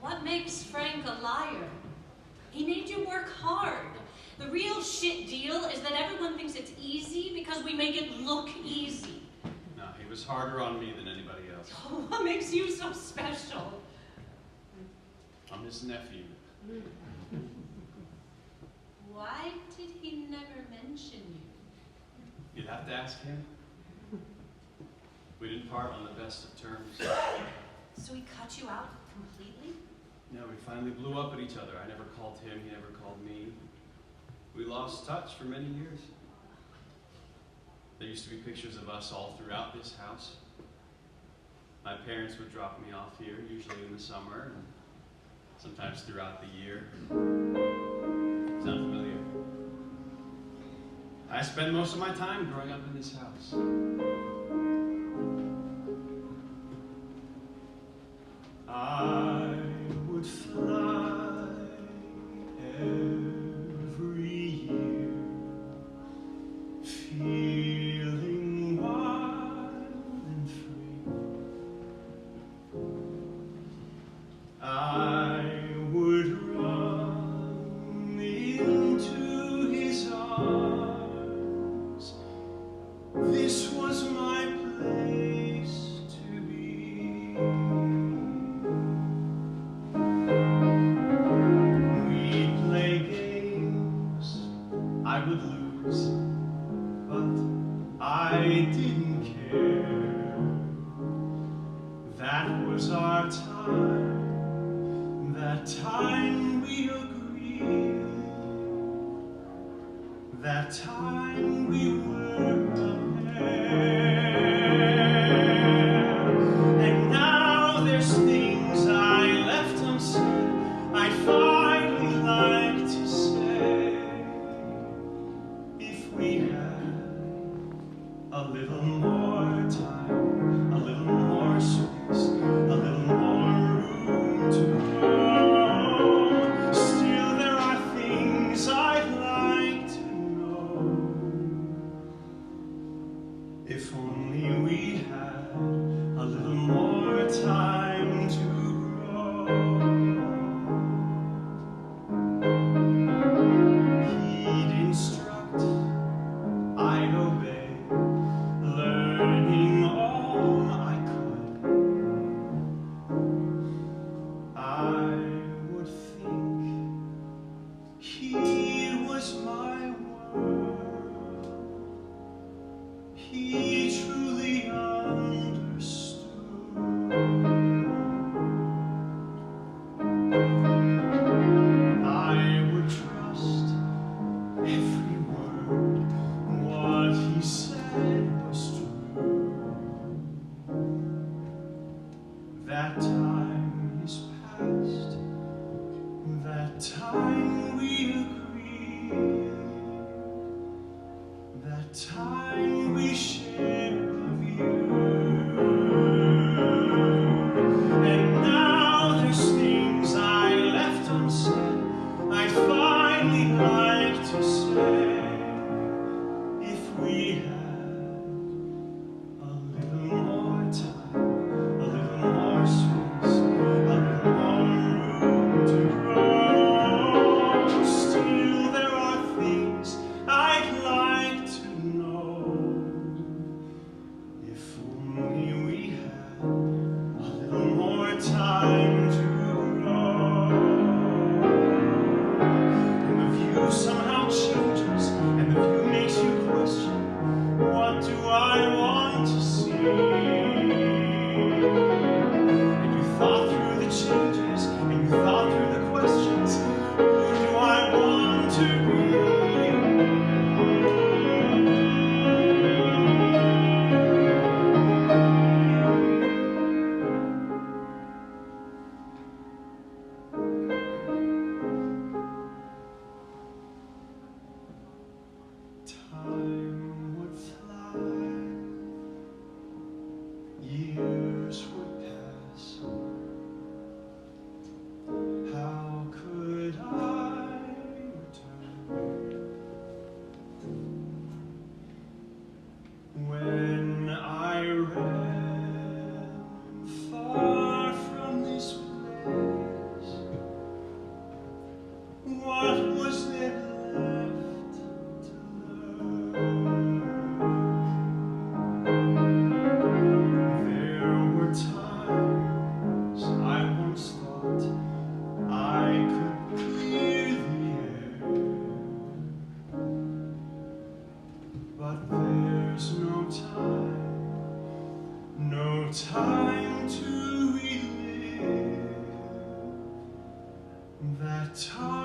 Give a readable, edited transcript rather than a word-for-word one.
What makes Frank a liar? He made you work hard. The real shit deal is that everyone thinks it's easy because we make it look easy. No, he was harder on me than anybody else. Oh, what makes you so special? I'm his nephew. Why did he never mention you? You'd have to ask him. We didn't part on the best of terms. So he cut you out completely? No, we finally blew up at each other. I never called him, he never called me. We lost touch for many years. There used to be pictures of us all throughout this house. My parents would drop me off here, usually in the summer, and sometimes throughout the year. Sound familiar? I spent most of my time growing up in this house. I would fly every year, feeling wild and free. I would run into his arms. This was my place to be. We'd play games I would lose, but I didn't care. That was our time, that time we agreed, that time we were a pair. And now there's things I left unsaid I'd finally like to say. If we had a little more time, a little more space, a little more room to grow, still there are things I'd like to know. talk